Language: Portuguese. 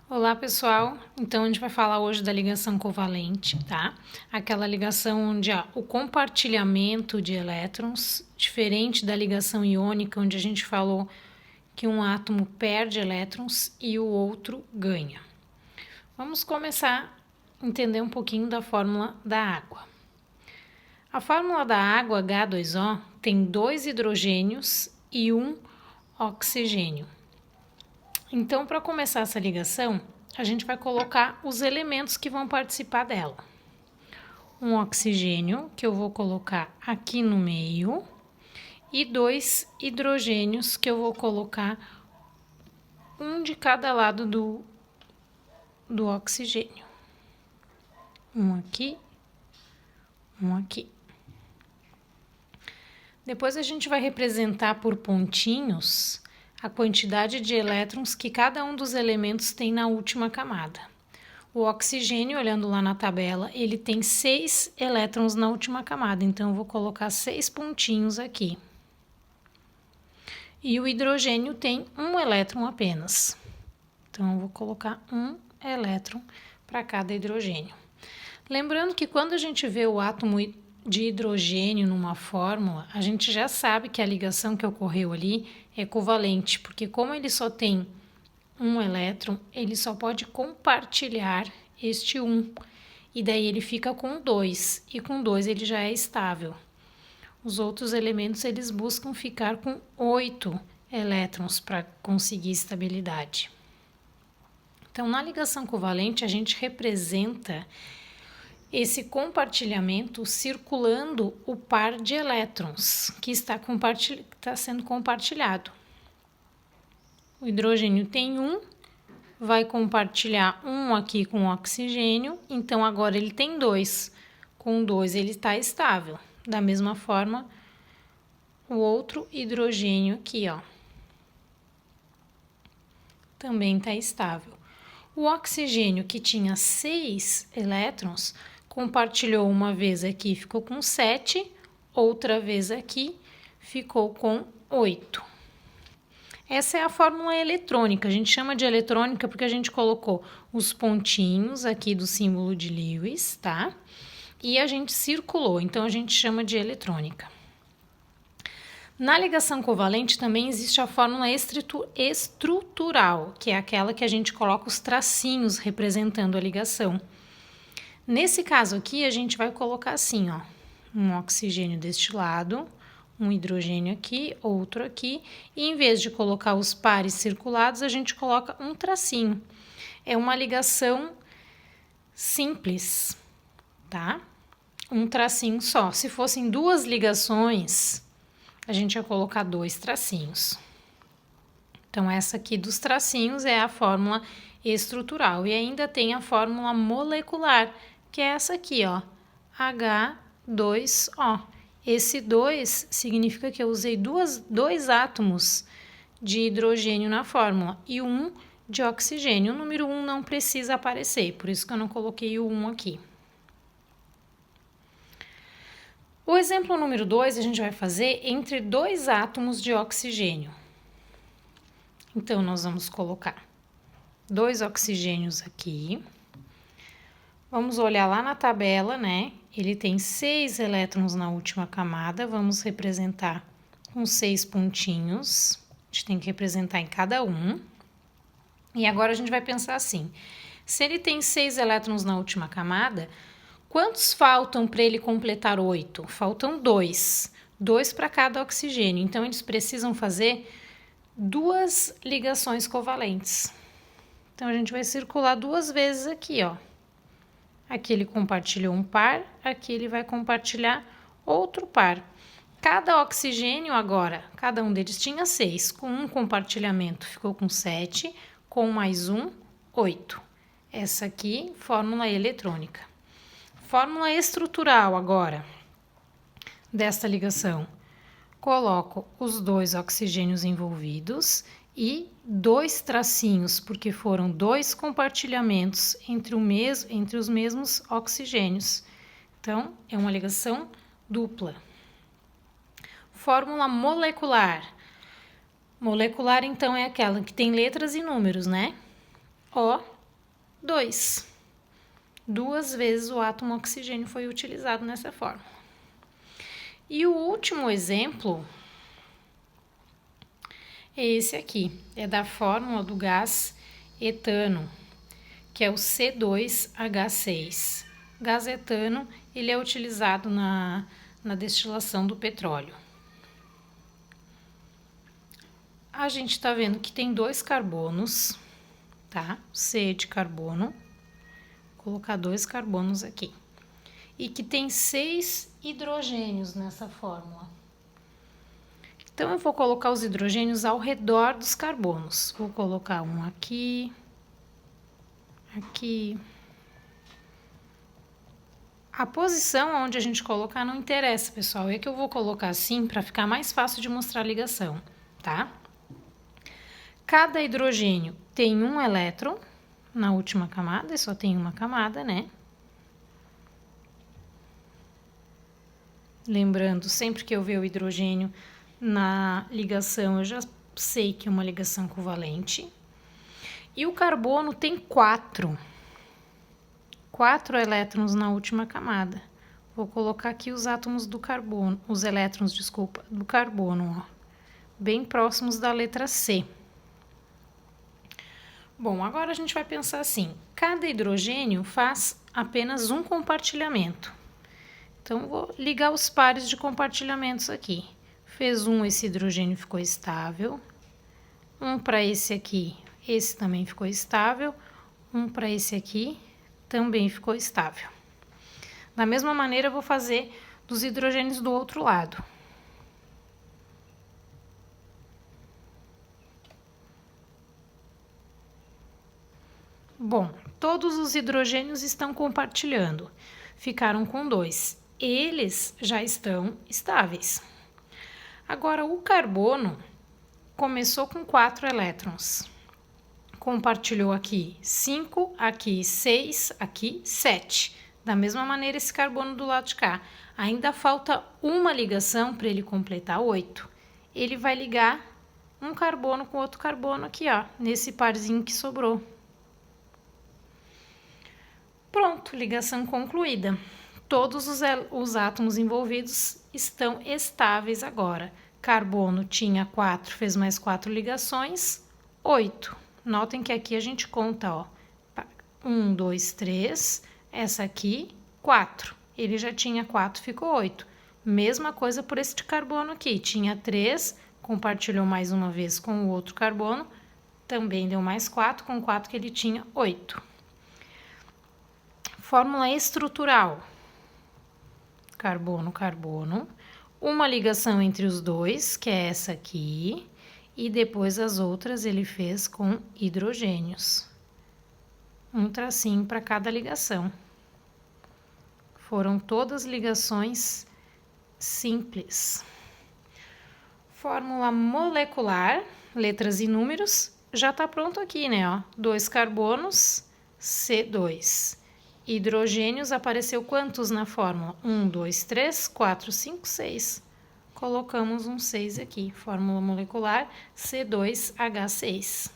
Olá, pessoal. Então, a gente vai falar hoje da ligação covalente, tá? Aquela ligação onde há o compartilhamento de elétrons, diferente da ligação iônica, onde a gente falou que um átomo perde elétrons e o outro ganha. Vamos começar a entender um pouquinho da fórmula da água. A fórmula da água, H2O, tem 2 hidrogênios e 1 oxigênio. Então, para começar essa ligação, a gente vai colocar os elementos que vão participar dela. Um oxigênio, que eu vou colocar aqui no meio, e 2 hidrogênios, que eu vou colocar um de cada lado do oxigênio. Um aqui, um aqui. Depois a gente vai representar por pontinhos a quantidade de elétrons que cada um dos elementos tem na última camada. O oxigênio, olhando lá na tabela, ele tem 6 elétrons na última camada, então eu vou colocar 6 pontinhos aqui. E o hidrogênio tem 1 elétron apenas, então eu vou colocar 1 elétron para cada hidrogênio. Lembrando que quando a gente vê o átomo de hidrogênio numa fórmula, a gente já sabe que a ligação que ocorreu ali é covalente, porque como ele só tem um elétron, ele só pode compartilhar este 1, e daí ele fica com 2, e com 2 ele já é estável. Os outros elementos, eles buscam ficar com 8 elétrons para conseguir estabilidade. Então, na ligação covalente, a gente representa esse compartilhamento circulando o par de elétrons que está sendo compartilhado. O hidrogênio tem 1, vai compartilhar 1 aqui com o oxigênio, então agora ele tem 2. Com 2 ele está estável. Da mesma forma, o outro hidrogênio aqui, ó, também está estável. O oxigênio, que tinha 6 elétrons, compartilhou uma vez aqui, ficou com 7, outra vez aqui, ficou com 8. Essa é a fórmula eletrônica, a gente chama de eletrônica porque a gente colocou os pontinhos aqui do símbolo de Lewis, tá? E a gente circulou, então a gente chama de eletrônica. Na ligação covalente também existe a fórmula estrutural, que é aquela que a gente coloca os tracinhos representando a ligação. Nesse caso aqui, a gente vai colocar assim, ó, um oxigênio deste lado, um hidrogênio aqui, outro aqui, e em vez de colocar os pares circulados, a gente coloca um tracinho. É uma ligação simples, tá? Um tracinho só. Se fossem 2 ligações, a gente ia colocar 2 tracinhos. Então, essa aqui dos tracinhos é a fórmula estrutural. E ainda tem a fórmula molecular, que é essa aqui, ó, H2O. Esse 2 significa que eu usei 2 átomos de hidrogênio na fórmula e 1 de oxigênio. O número 1 não precisa aparecer, por isso que eu não coloquei o 1 aqui. O exemplo número 2 a gente vai fazer entre 2 átomos de oxigênio. Então, nós vamos colocar 2 oxigênios aqui. Vamos olhar lá na tabela, né? Ele tem 6 elétrons na última camada. Vamos representar com 6 pontinhos. A gente tem que representar em cada um. E agora a gente vai pensar assim. Se ele tem 6 elétrons na última camada, quantos faltam para ele completar 8? Faltam 2. 2 para cada oxigênio. Então, eles precisam fazer 2 ligações covalentes. Então, a gente vai circular 2 vezes aqui, ó. Aqui ele compartilhou um par, aqui ele vai compartilhar outro par. Cada oxigênio agora, cada um deles tinha 6. Com um compartilhamento ficou com 7, com mais um, 8. Essa aqui, fórmula eletrônica. Fórmula estrutural agora, desta ligação. Coloco os 2 oxigênios envolvidos e 2 tracinhos, porque foram 2 compartilhamentos entre os mesmos oxigênios. Então, é uma ligação dupla. Fórmula molecular. Molecular, então, é aquela que tem letras e números, né? O 2. 2 vezes o átomo oxigênio foi utilizado nessa fórmula. E o último exemplo é esse aqui, é da fórmula do gás etano, que é o C2H6. O gás etano, ele é utilizado na destilação do petróleo. A gente está vendo que tem 2 carbonos, tá? C de carbono, vou colocar 2 carbonos aqui. E que tem 6 hidrogênios nessa fórmula. Então, eu vou colocar os hidrogênios ao redor dos carbonos. Vou colocar um aqui, aqui. A posição onde a gente colocar não interessa, pessoal. É que eu vou colocar assim para ficar mais fácil de mostrar a ligação, tá? Cada hidrogênio tem um elétron na última camada, e só tem uma camada, né? Lembrando, sempre que eu ver o hidrogênio na ligação, eu já sei que é uma ligação covalente. E o carbono tem 4 elétrons na última camada. Vou colocar aqui os átomos do carbono, os elétrons, desculpa, do carbono, ó, bem próximos da letra C. Bom, agora a gente vai pensar assim, cada hidrogênio faz apenas um compartilhamento. Então, vou ligar os pares de compartilhamentos aqui. Fez um, esse hidrogênio ficou estável. Um para esse aqui, esse também ficou estável. Um para esse aqui, também ficou estável. Da mesma maneira, eu vou fazer dos hidrogênios do outro lado. Bom, todos os hidrogênios estão compartilhando. Ficaram com 2. Eles já estão estáveis. Agora, o carbono começou com 4 elétrons. Compartilhou aqui 5, aqui 6, aqui 7. Da mesma maneira, esse carbono do lado de cá. Ainda falta uma ligação para ele completar 8. Ele vai ligar um carbono com outro carbono aqui, ó, nesse parzinho que sobrou. Pronto, ligação concluída. Todos os átomos envolvidos estão estáveis agora. Carbono tinha 4, fez mais 4 ligações, 8. Notem que aqui a gente conta, ó, 1, 2, 3, essa aqui, 4. Ele já tinha 4, ficou 8. Mesma coisa por esse de carbono aqui, tinha 3, compartilhou mais uma vez com o outro carbono, também deu mais 4, com 4 que ele tinha 8. Fórmula estrutural. Carbono, carbono. Uma ligação entre os dois, que é essa aqui. E depois as outras ele fez com hidrogênios. Um tracinho para cada ligação. Foram todas ligações simples. Fórmula molecular, letras e números. Já está pronto aqui, né? Ó, 2 carbonos, C2. Hidrogênios, apareceu quantos na fórmula? 1, 2, 3, 4, 5, 6. Colocamos um 6 aqui. Fórmula molecular C2H6.